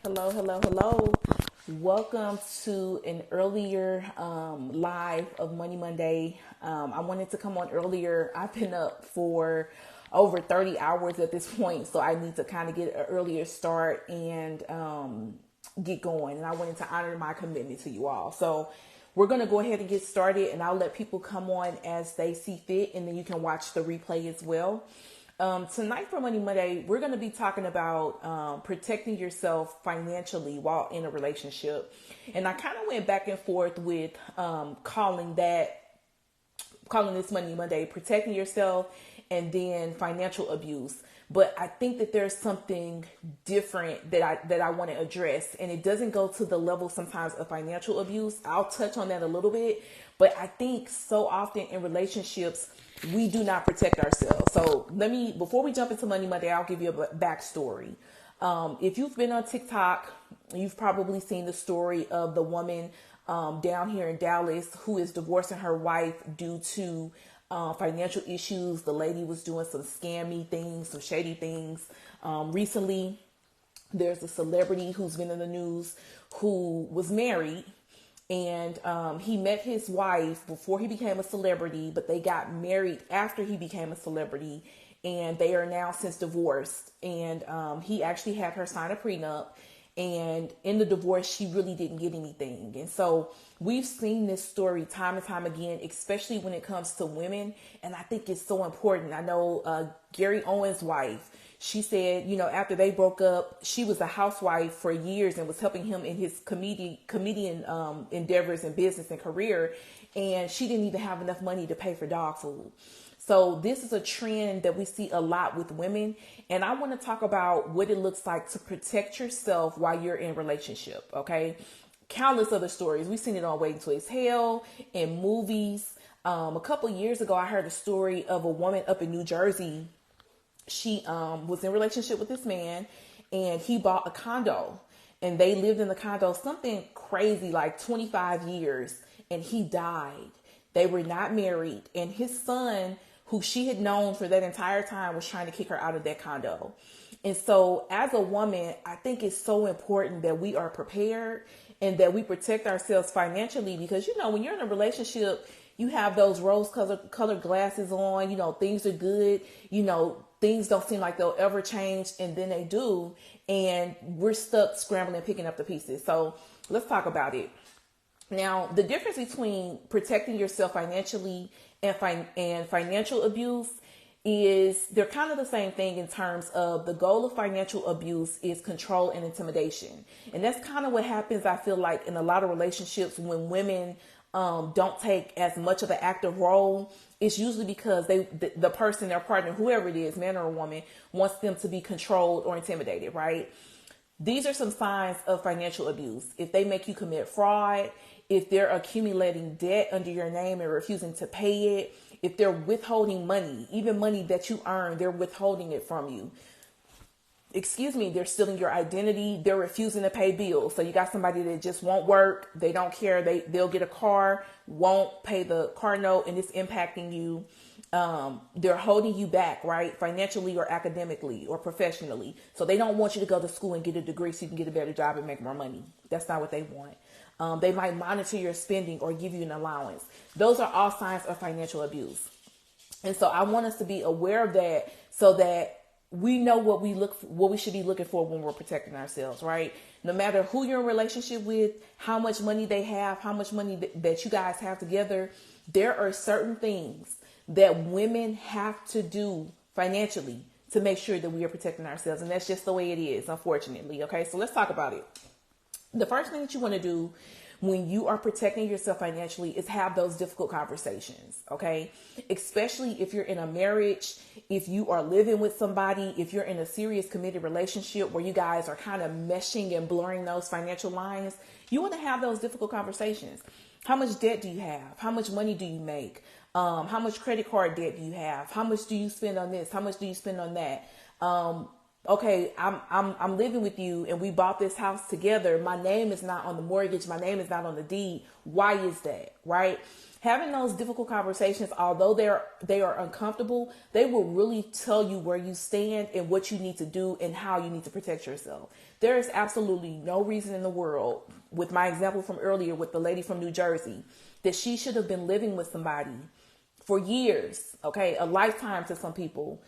Hello, hello, hello. Welcome to an earlier live of Money Monday. I wanted to come on earlier. I've been up for over 30 hours at this point, so I need to kind of get an earlier start and get going. And I wanted to honor my commitment to you all. So we're going to go ahead and get started, and I'll let people come on as they see fit, and then you can watch the replay as well. Tonight for Money Monday, we're going to be talking about protecting yourself financially while in a relationship. And I kind of went back and forth with calling this Money Monday, protecting yourself and then financial abuse. But I think that there's something different that I want to address, and it doesn't go to the level sometimes of financial abuse. I'll touch on that a little bit, but I think so often in relationships we do not protect ourselves. So before we jump into Money Monday, I'll give you a backstory. If you've been on TikTok, you've probably seen the story of the woman down here in Dallas who is divorcing her wife due to financial issues. The lady was doing some scammy things, some shady things. Recently, there's a celebrity who's been in the news who was married, and he met his wife before he became a celebrity, but they got married after he became a celebrity, and they are now since divorced. And he actually had her sign a prenup, and in the divorce she really didn't get anything. And so we've seen this story time and time again, especially when it comes to women, and I think it's so important. I know Gary Owens' wife, she said, after they broke up, she was a housewife for years and was helping him in his comedian endeavors and business and career, and she didn't even have enough money to pay for dog food. So this is a trend that we see a lot with women, and I want to talk about what it looks like to protect yourself while you're in a relationship. Okay, countless other stories. We've seen it on Waiting to Exhale, in movies. A couple years ago, I heard a story of a woman up in New Jersey. She was in a relationship with this man, and he bought a condo, and they lived in the condo something crazy like 25 years, and he died. They were not married, and his son, who she had known for that entire time, was trying to kick her out of that condo. And so as a woman, I think it's so important that we are prepared and that we protect ourselves financially, because when you're in a relationship, you have those rose colored glasses on, things are good, things don't seem like they'll ever change, and then they do, and we're stuck scrambling, picking up the pieces. So let's talk about it. Now, the difference between protecting yourself financially and financial abuse is they're kind of the same thing in terms of the goal of financial abuse is control and intimidation. And that's kind of what happens, I feel like, in a lot of relationships when women don't take as much of an active role. It's usually because the person, their partner, whoever it is, man or a woman, wants them to be controlled or intimidated, right? These are some signs of financial abuse. If they make you commit fraud, if they're accumulating debt under your name and refusing to pay it, if they're withholding money, even money that you earn, they're withholding it from you. They're stealing your identity. They're refusing to pay bills. So you got somebody that just won't work. They don't care. They'll get a car, won't pay the car note, and it's impacting you. They're holding you back, right? Financially or academically or professionally. So they don't want you to go to school and get a degree so you can get a better job and make more money. That's not what they want. They might monitor your spending or give you an allowance. Those are all signs of financial abuse. And so I want us to be aware of that so that we know what we should be looking for when we're protecting ourselves, right? No matter who you're in a relationship with, how much money they have, how much money that you guys have together, there are certain things that women have to do financially to make sure that we are protecting ourselves. And that's just the way it is, unfortunately. Okay, so let's talk about it. The first thing that you want to do when you are protecting yourself financially is have those difficult conversations, okay? Especially if you're in a marriage, if you are living with somebody, if you're in a serious committed relationship where you guys are kind of meshing and blurring those financial lines, you want to have those difficult conversations. How much debt do you have? How much money do you make? How much credit card debt do you have? How much do you spend on this? How much do you spend on that? okay, I'm living with you and we bought this house together. My name is not on the mortgage. My name is not on the deed. Why is that? Right? Having those difficult conversations, although they are uncomfortable, they will really tell you where you stand and what you need to do and how you need to protect yourself. There is absolutely no reason in the world, with my example from earlier with the lady from New Jersey, that she should have been living with somebody for years, okay, a lifetime to some people,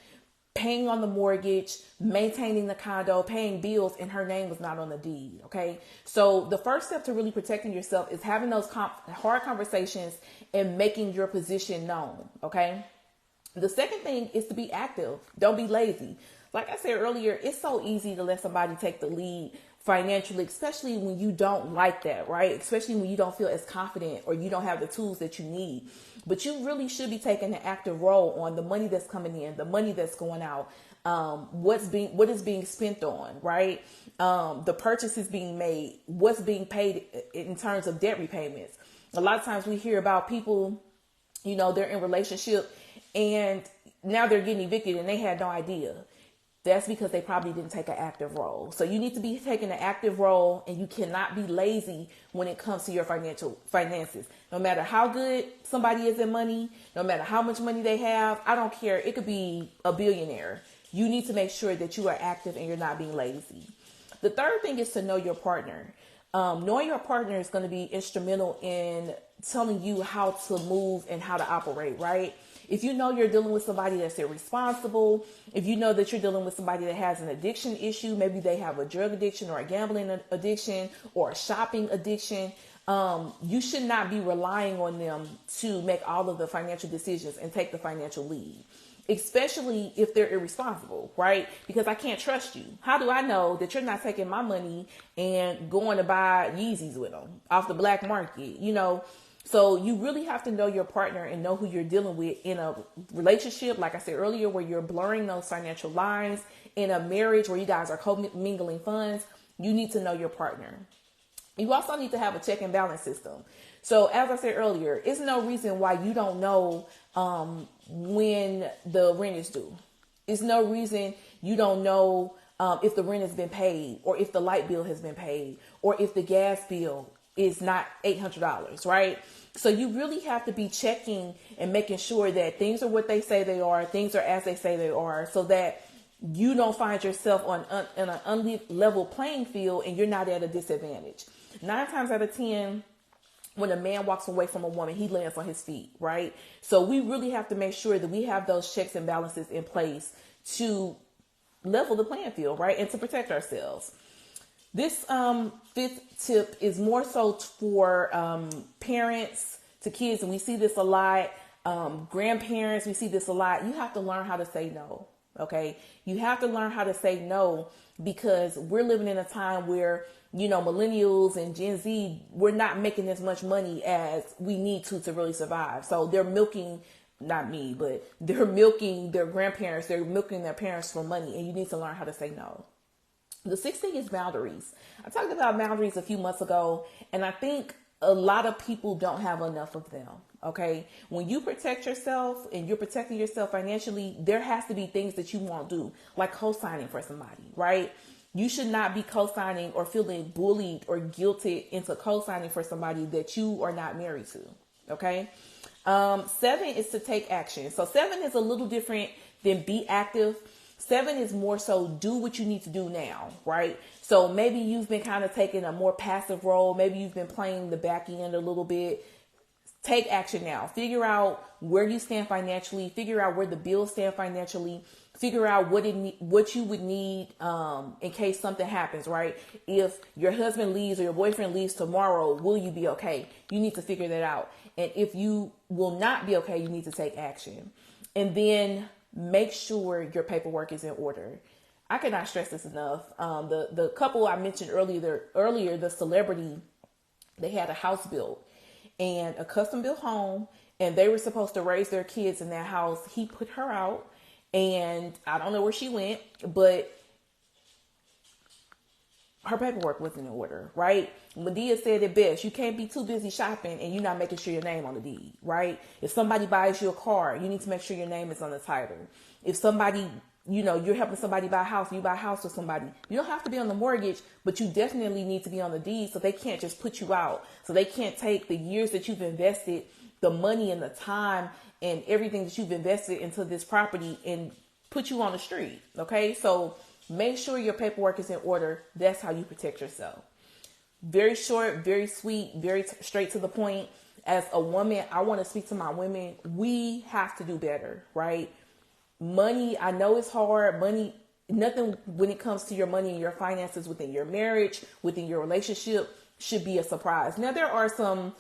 paying on the mortgage, maintaining the condo, paying bills, and her name was not on the deed. Okay. So the first step to really protecting yourself is having those hard conversations and making your position known. Okay. The second thing is to be active. Don't be lazy. Like I said earlier, it's so easy to let somebody take the lead financially, especially when you don't like that, right? Especially when you don't feel as confident or you don't have the tools that you need. But you really should be taking an active role on the money that's coming in, the money that's going out, what is being spent on, right? The purchases being made, what's being paid in terms of debt repayments. A lot of times we hear about people, they're in relationship and now they're getting evicted and they had no idea. That's because they probably didn't take an active role. So you need to be taking an active role, and you cannot be lazy when it comes to your finances. No matter how good somebody is in money, no matter how much money they have, I don't care. It could be a billionaire. You need to make sure that you are active and you're not being lazy. The third thing is to know your partner. Knowing your partner is going to be instrumental in telling you how to move and how to operate, right? If you know you're dealing with somebody that's irresponsible, if you know that you're dealing with somebody that has an addiction issue, maybe they have a drug addiction or a gambling addiction or a shopping addiction, you should not be relying on them to make all of the financial decisions and take the financial lead, especially if they're irresponsible, right? Because I can't trust you. How do I know that you're not taking my money and going to buy Yeezys with them off the black market, So you really have to know your partner and know who you're dealing with in a relationship, like I said earlier, where you're blurring those financial lines. In a marriage where you guys are co-mingling funds, you need to know your partner. You also need to have a check and balance system. So as I said earlier, it's no reason why you don't know when the rent is due. It's no reason you don't know if the rent has been paid, or if the light bill has been paid, or if the gas bill is not $800, right? So you really have to be checking and making sure that things are what they say they are, things are as they say they are, so that you don't find yourself on an unlevel playing field and you're not at a disadvantage. 9 times out of 10, when a man walks away from a woman, he lands on his feet, right? So we really have to make sure that we have those checks and balances in place to level the playing field, right? And to protect ourselves. This fifth tip is more so for parents to kids, and we see this a lot. Grandparents, we see this a lot. You have to learn how to say no, okay? You have to learn how to say no, because we're living in a time where, millennials and Gen Z, we're not making as much money as we need to really survive. So they're milking, not me, but they're milking their grandparents, they're milking their parents for money, and you need to learn how to say no. The sixth thing is boundaries. I talked about boundaries a few months ago, and I think a lot of people don't have enough of them. Okay. When you protect yourself and you're protecting yourself financially, there has to be things that you won't do, like co-signing for somebody, right? You should not be co-signing or feeling bullied or guilted into co-signing for somebody that you are not married to. Okay. 7 is to take action. So 7 is a little different than be active. 7 is more so do what you need to do now, right? So maybe you've been kind of taking a more passive role. Maybe you've been playing the back end a little bit. Take action now. Figure out where you stand financially. Figure out where the bills stand financially. Figure out what you would need in case something happens, right? If your husband leaves or your boyfriend leaves tomorrow, will you be okay? You need to figure that out. And if you will not be okay, you need to take action. And then make sure your paperwork is in order. I cannot stress this enough. The couple I mentioned earlier, the celebrity, they had a house built and a custom built home, and they were supposed to raise their kids in that house. He put her out, and I don't know where she went, but her paperwork wasn't in order, right? Medea said it best. You can't be too busy shopping and you're not making sure your name on the deed, right? If somebody buys you a car, you need to make sure your name is on the title. If somebody you're helping somebody buy a house, you buy a house with somebody. You don't have to be on the mortgage, but you definitely need to be on the deed, so they can't just put you out. So they can't take the years that you've invested, the money and the time and everything that you've invested into this property and put you on the street. Okay. So make sure your paperwork is in order. That's how you protect yourself. Very short, very sweet, very straight to the point. As a woman, I want to speak to my women. We have to do better, right? Money, I know it's hard. Money, nothing when it comes to your money and your finances within your marriage, within your relationship, should be a surprise. Now, there are some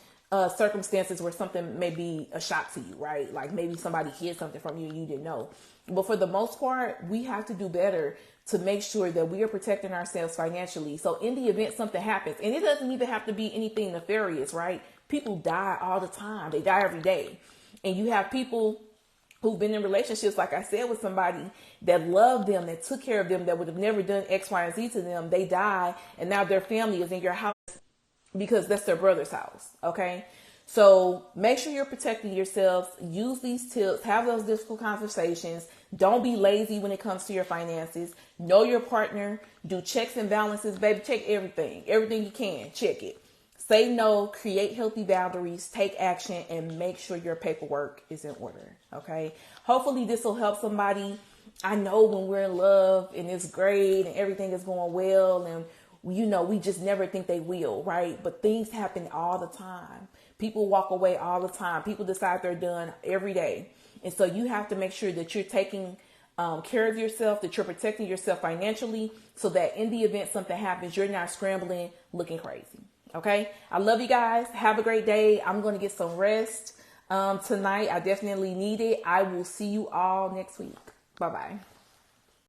circumstances where something may be a shock to you, right? Like maybe somebody hid something from you and you didn't know. But for the most part, we have to do better to make sure that we are protecting ourselves financially. So in the event something happens, and it doesn't even have to be anything nefarious, right? People die all the time. They die every day. And you have people who've been in relationships, like I said, with somebody that loved them, that took care of them, that would have never done X, Y, and Z to them. They die, and now their family is in your house because that's their brother's house. Okay. So make sure you're protecting yourselves. Use these tips, have those difficult conversations. Don't be lazy when it comes to your finances. Know your partner, do checks and balances, baby. Check everything you can, check it. Say no, create healthy boundaries, take action, and make sure your paperwork is in order. Okay. Hopefully this will help somebody. I know when we're in love and it's great and everything is going well and we just never think they will, right? But things happen all the time. People walk away all the time. People decide they're done every day. And so you have to make sure that you're taking care of yourself, that you're protecting yourself financially so that in the event something happens, you're not scrambling, looking crazy. Okay. I love you guys. Have a great day. I'm going to get some rest tonight. I definitely need it. I will see you all next week. Bye-bye.